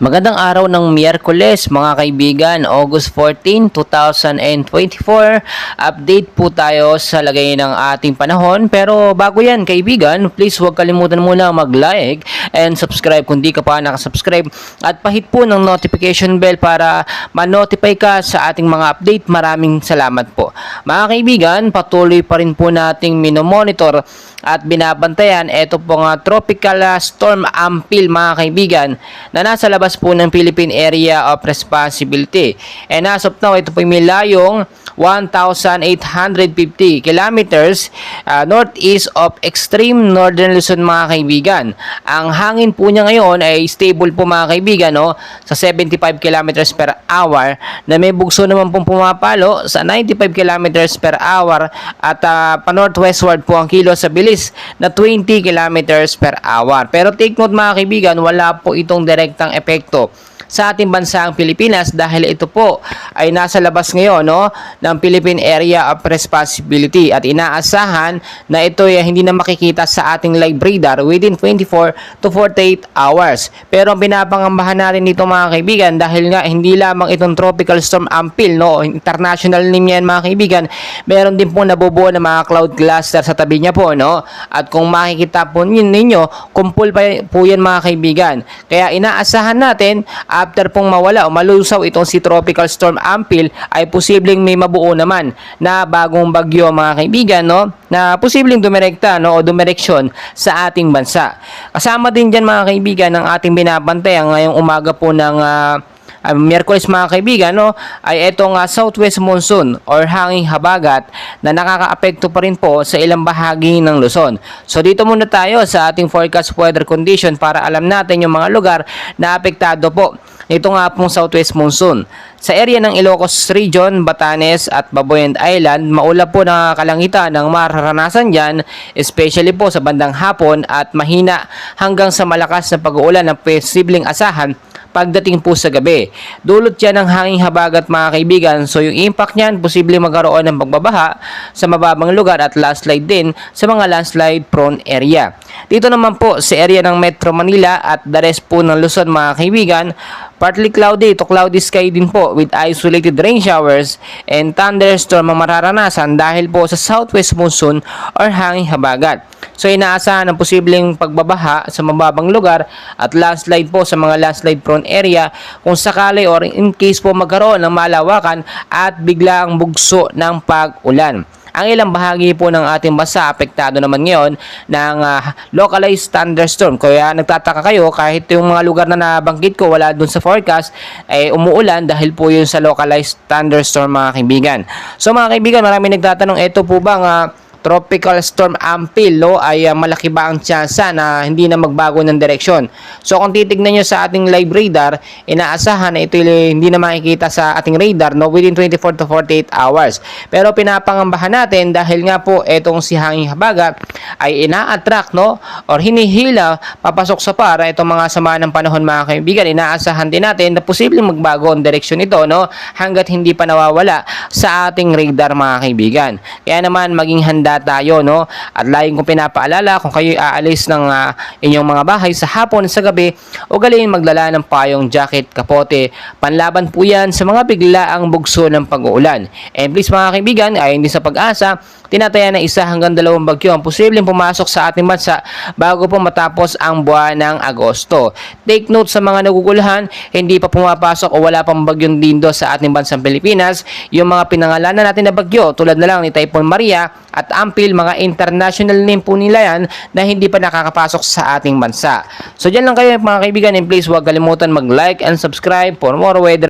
Magandang araw ng Miyerkules mga kaibigan, August 14, 2024. Update po tayo sa lagay ng ating panahon. Pero bago yan kaibigan, please huwag kalimutan muna mag-like and subscribe kung di ka pa nakasubscribe. At pahit po ng notification bell para ma-notify ka sa ating mga update. Maraming salamat po. Mga kaibigan, patuloy pa rin po nating minomonitor at binabantayan ito pong tropical storm Ampil mga kaibigan na nasa labas po ng Philippine Area of Responsibility. And as of now, ito po may layong 1,850 kilometers northeast of extreme northern Luzon mga kaibigan. Ang hangin po niya ngayon ay stable po mga kaibigan sa 75 kilometers per hour na may bugso naman pong pumapalo sa 95 kilometers per hour at pa-northwestward po ang kilos sa bilis na 20 kilometers per hour. Pero take note mga kaibigan, wala po itong direktang epekto sa ating bansang Pilipinas dahil ito po ay nasa labas ngayon ng Philippine Area of Responsibility at inaasahan na ito ay hindi na makikita sa ating live radar within 24 to 48 hours. Pero ang pinapangambahan natin dito mga kaibigan dahil nga hindi lamang itong tropical storm Ampil, international name yan mga kaibigan, meron din po nabubuo ng mga cloud cluster sa tabi niya po, at kung makikita po ninyo, kumpul pa po yan mga kaibigan. Kaya inaasahan natin after pong mawala o malusaw itong si Tropical Storm Ampil ay posibleng may mabuo naman na bagong bagyo mga kaibigan na posibleng dumirekta o dumireksyon sa ating bansa. Kasama din dyan mga kaibigan ng ating binabantayan ngayong umaga po ng Miyerkules mga kaibigan ay itong southwest monsoon or hanging habagat na nakakaapekto pa rin po sa ilang bahagi ng Luzon. So dito muna tayo sa ating forecast weather condition para alam natin yung mga lugar na apektado po nito nga pong southwest monsoon. Sa area ng Ilocos Region, Batanes at Babuyan Island, maulap po na kalangitan ng mararanasan dyan, especially po sa bandang hapon at mahina hanggang sa malakas na pag-uulan na posibleng asahan pagdating po sa gabi. Dulot yan ng hanging habagat mga kaibigan, so yung impact niyan posible magkaroon ng pagbabaha sa mababang lugar at landslide din sa mga landslide prone area. Dito naman po sa area ng Metro Manila at the rest po ng Luzon mga kaibigan, partly cloudy to cloudy sky din po with isolated rain showers and thunderstorm ang mararanasan dahil po sa southwest monsoon or hanging habagat. So inaasahan ang posibleng pagbabaha sa mababang lugar at landslide po sa mga landslide prone area kung sakali or in case po magkaroon ng malawakan at biglaang bugso ng pag-ulan. Ang ilang bahagi po ng ating bansa apektado naman ngayon ng localized thunderstorm. Kaya nagtataka kayo kahit yung mga lugar na nabanggit ko wala dun sa forecast ay umuulan dahil po yun sa localized thunderstorm mga kaibigan. So mga kaibigan, marami nagtatanong ito po ba Tropical Storm Ampil ay malaki ba ang tsansa na hindi na magbago ng direksyon? So kung titignan nyo sa ating live radar, inaasahan na ito hindi na makikita sa ating radar within 24 to 48 hours. Pero pinapangambahan natin dahil nga po itong si hanging habagat ay ina-attract or hinihila papasok sa para itong mga sama ng panahon mga kaibigan. Inaasahan din natin na posibleng magbago ang direksyon ito hanggat hindi pa nawawala sa ating radar mga kaibigan. Kaya naman maging handa tayo at laging kong pinapaalala kung kayo aalis ng inyong mga bahay sa hapon sa gabi, ugaliin magdala ng payong, jacket, kapote, panlaban po yan sa mga biglaang bugso ng pag-uulan. And please mga kaibigan, ay hindi sa pag-asa, tinataya na 1 hanggang 2 bagyo ang posibleng pumasok sa ating bansa bago po matapos ang buwan ng Agosto. Take note sa mga naguguluhan, hindi pa pumapasok o wala pang bagyong Dindo sa ating bansang Pilipinas. Yung mga pinangalanan natin na bagyo tulad na lang ni Typhoon Maria at Ampil, mga international name po nila yan na hindi pa nakakapasok sa ating bansa. So dyan lang kayo mga kaibigan, and please huwag kalimutan mag-like and subscribe for more weather